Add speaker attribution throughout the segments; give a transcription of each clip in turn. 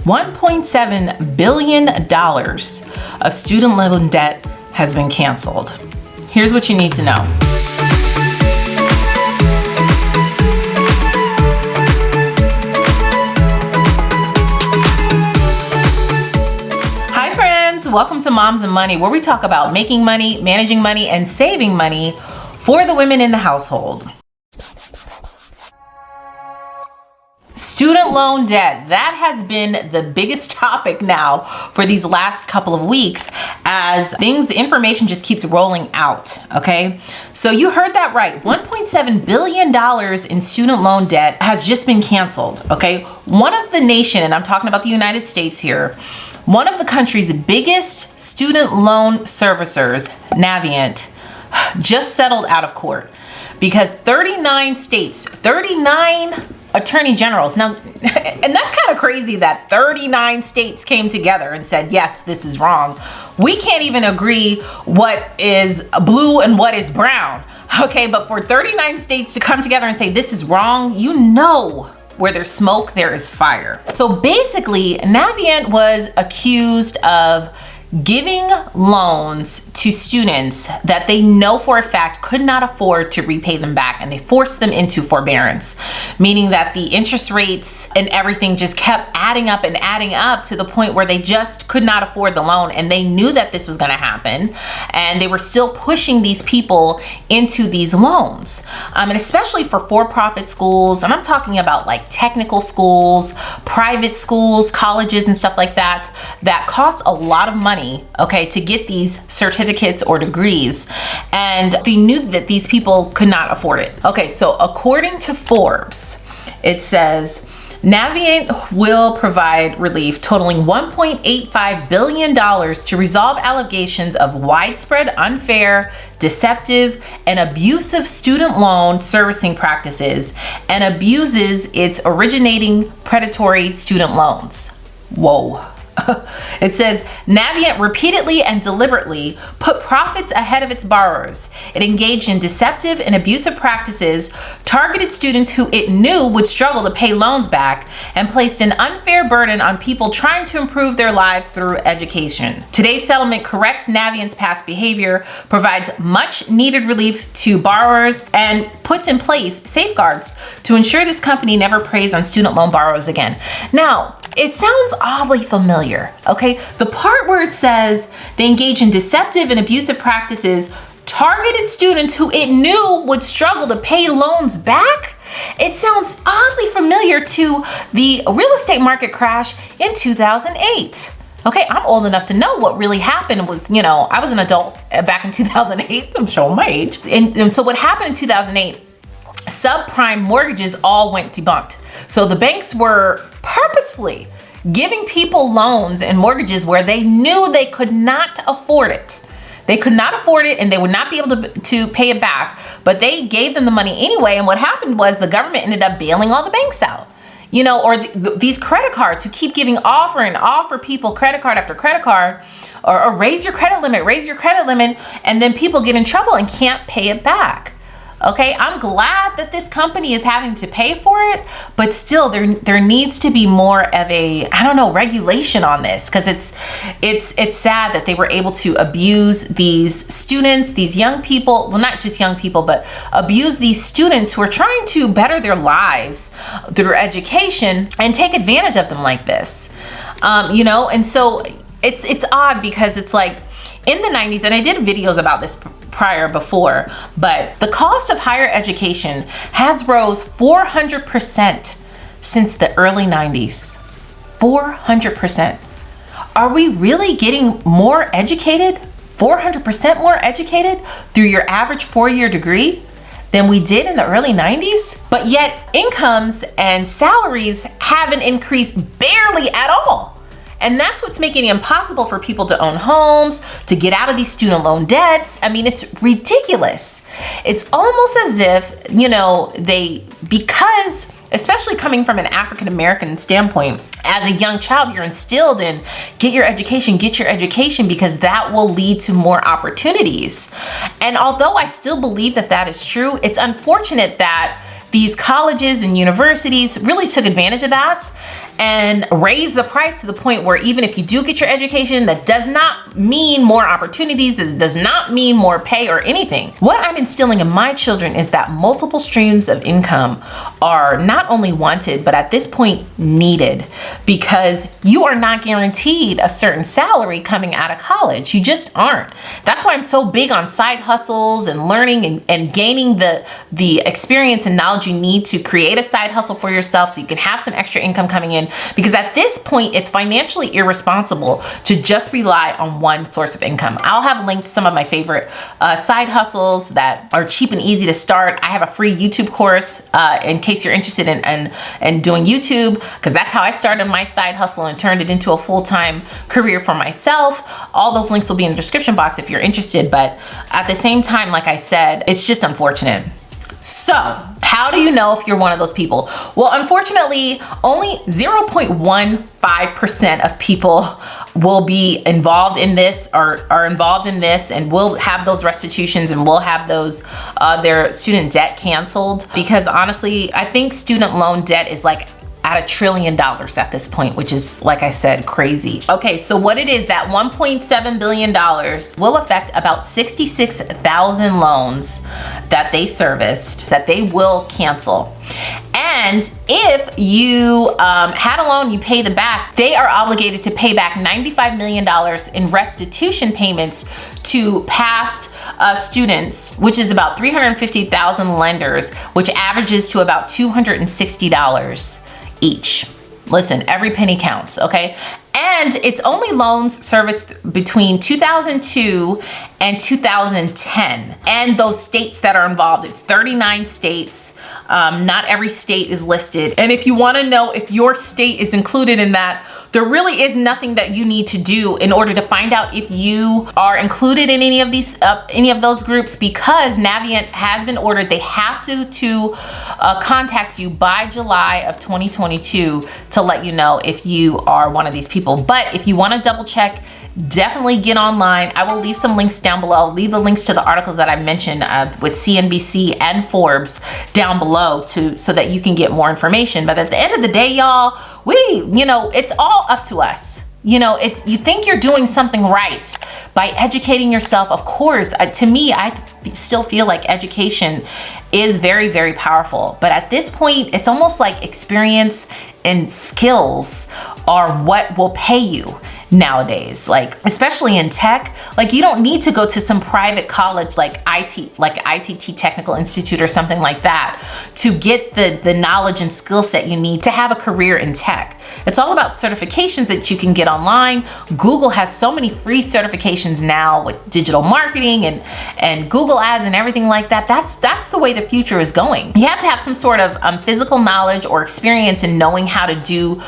Speaker 1: $1.7 billion of student loan debt has been canceled. Here's what you need to know. Hi friends, welcome to Moms and Money, where we talk about making money, managing money, and saving money for the women in the household. Student loan debt, that has been the biggest topic now for these last couple of weeks as information just keeps rolling out, okay? So you heard that right, $1.7 billion in student loan debt has just been canceled, okay? One of the nation, and I'm talking about the United States here, one of the country's biggest student loan servicers, Navient, just settled out of court because 39 states, 39 attorney generals. Now, and that's kind of crazy that 39 states came together and said, yes, this is wrong. We can't even agree what is blue and what is brown. Okay, but for 39 states to come together and say this is wrong, you know, where there's smoke, there is fire. So basically, Navient was accused of giving loans to students that they know for a fact could not afford to repay them back, and they forced them into forbearance, meaning that the interest rates and everything just kept adding up and adding up to the point where they just could not afford the loan, and they knew that this was going to happen, and they were still pushing these people into these loans, and especially for-profit schools, and I'm talking about like technical schools, private schools, colleges, and stuff like that cost a lot of money, okay, to get these certificates or degrees, and they knew that these people could not afford it. Okay, so according to Forbes, it says Navient will provide relief totaling $1.85 billion to resolve allegations of widespread, unfair, deceptive, and abusive student loan servicing practices and abuses its originating predatory student loans. Whoa. It says Navient repeatedly and deliberately put profits ahead of its borrowers. It engaged in deceptive and abusive practices, targeted students who it knew would struggle to pay loans back, and placed an unfair burden on people trying to improve their lives through education. Today's settlement corrects Navient's past behavior, provides much needed relief to borrowers, and puts in place safeguards to ensure this company never preys on student loan borrowers again. Now, it sounds oddly familiar, okay? The part where it says they engage in deceptive and abusive practices, targeted students who it knew would struggle to pay loans back, it sounds oddly familiar to the real estate market crash in 2008. Okay, I'm old enough to know what really happened was, you know, I was an adult back in 2008. I'm showing my age. And so what happened in 2008, subprime mortgages all went debunked. So the banks were purposefully giving people loans and mortgages where they knew they could not afford it. They could not afford it and they would not be able to pay it back, but they gave them the money anyway. And what happened was the government ended up bailing all the banks out. You know, or these credit cards who keep giving offer people credit card after credit card, or raise your credit limit, and then people get in trouble and can't pay it back. Okay, I'm glad that this company is having to pay for it, but still there needs to be more of a, I don't know, regulation on this, because it's sad that they were able to abuse these students, these young people, well, not just young people, but abuse these students who are trying to better their lives through education and take advantage of them like this. You know, and so it's odd because it's like in the 90s, and I did videos about this before, but the cost of higher education has rose 400% since the early 90s. 400%. Are we really getting more educated? 400% more educated through your average 4-year degree than we did in the early 90s? But yet incomes and salaries haven't increased barely at all. And that's what's making it impossible for people to own homes, to get out of these student loan debts. I mean, it's ridiculous. It's almost as if, you know, because especially coming from an African American standpoint, as a young child, you're instilled in get your education, because that will lead to more opportunities. And although I still believe that that is true, it's unfortunate that these colleges and universities really took advantage of that and raise the price to the point where even if you do get your education, that does not mean more opportunities, it does not mean more pay or anything. What I'm instilling in my children is that multiple streams of income are not only wanted, but at this point needed, because you are not guaranteed a certain salary coming out of college. You just aren't. That's why I'm so big on side hustles and learning and gaining the experience and knowledge you need to create a side hustle for yourself so you can have some extra income coming in, because at this point it's financially irresponsible to just rely on one source of income. I'll have linked some of my favorite side hustles that are cheap and easy to start. I have a free YouTube course in case you're interested in doing YouTube, because that's how I started my side hustle and turned it into a full-time career for myself. All those links will be in the description box if you're interested, but at the same time, like I said, it's just unfortunate. So how do you know if you're one of those people? Well, unfortunately, only 0.15% of people will be involved in this, or are involved in this, and will have those restitutions and will have those their student debt canceled. Because honestly, I think student loan debt is like at $1 trillion at this point, which is, like I said, crazy. Okay, so what it is, that $1.7 billion will affect about 66,000 loans that they serviced, that they will cancel. And if you had a loan, you pay the back, they are obligated to pay back $95 million in restitution payments to past students, which is about 350,000 lenders, which averages to about $260 each. Listen, every penny counts, okay? And it's only loans serviced between 2002 and 2010. And those states that are involved, it's 39 states. Not every state is listed. And if you wanna know if your state is included in that, there really is nothing that you need to do in order to find out if you are included in any of these, any of those groups, because Navient has been ordered. They have to contact you by July of 2022 to let you know if you are one of these people. But if you want to double check, definitely get online. I will leave some links down below. I'll leave the links to the articles that I mentioned with CNBC and Forbes down below so that you can get more information. But at the end of the day, y'all, it's all up to us. You think you're doing something right by educating yourself. Of course, to me, I still feel like education is very, very powerful. But at this point, it's almost like experience and skills are what will pay you nowadays, like especially in tech. Like, you don't need to go to some private college like ITT Technical Institute or something like that to get the knowledge and skill set you need to have a career in tech. It's all about certifications that you can get online. Google has so many free certifications now with digital marketing and Google ads and everything like that. That's the way the future is going. You have to have some sort of physical knowledge or experience in knowing how to do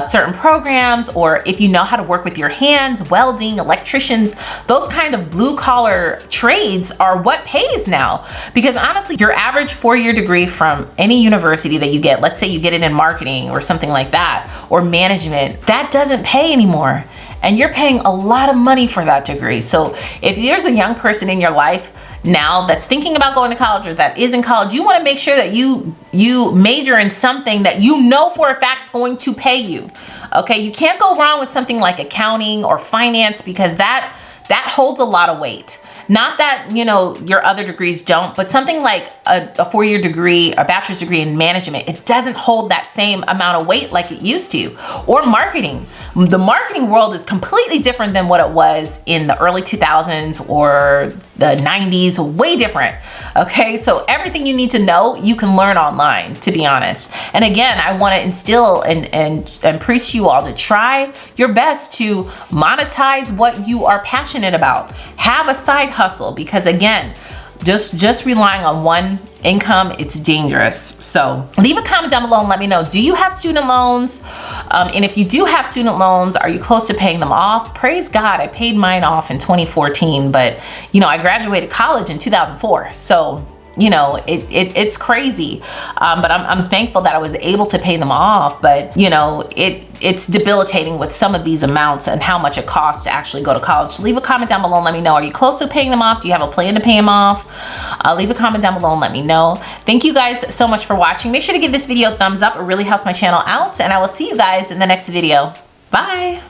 Speaker 1: certain programs, or if you know how to work with your hands, welding, electricians, those kind of blue collar trades are what pays now. Because honestly, your average 4-year degree from any university that you get, let's say you get it in marketing or something like that, or management, that doesn't pay anymore. And you're paying a lot of money for that degree. So if there's a young person in your life now that's thinking about going to college or that is in college, you want to make sure that you major in something that you know for a fact is going to pay you. Okay, you can't go wrong with something like accounting or finance, because that holds a lot of weight. Not that, your other degrees don't, but something like a 4-year degree, a bachelor's degree in management, it doesn't hold that same amount of weight like it used to. Or marketing. The marketing world is completely different than what it was in the early 2000s or the 90s, way different. Okay, so everything you need to know, you can learn online, to be honest. And again, I want to instill and preach to you all to try your best to monetize what you are passionate about. Have a side hustle, because again, just relying on one income, it's dangerous. So leave a comment down below and let me know, do you have student loans? And if you do have student loans, are you close to paying them off? Praise God, I paid mine off in 2014, but I graduated college in 2004. So you know, it's crazy. But I'm thankful that I was able to pay them off. But you know, it's debilitating with some of these amounts and how much it costs to actually go to college. So leave a comment down below and let me know. Are you close to paying them off? Do you have a plan to pay them off? Leave a comment down below and let me know. Thank you guys so much for watching. Make sure to give this video a thumbs up. It really helps my channel out. And I will see you guys in the next video. Bye.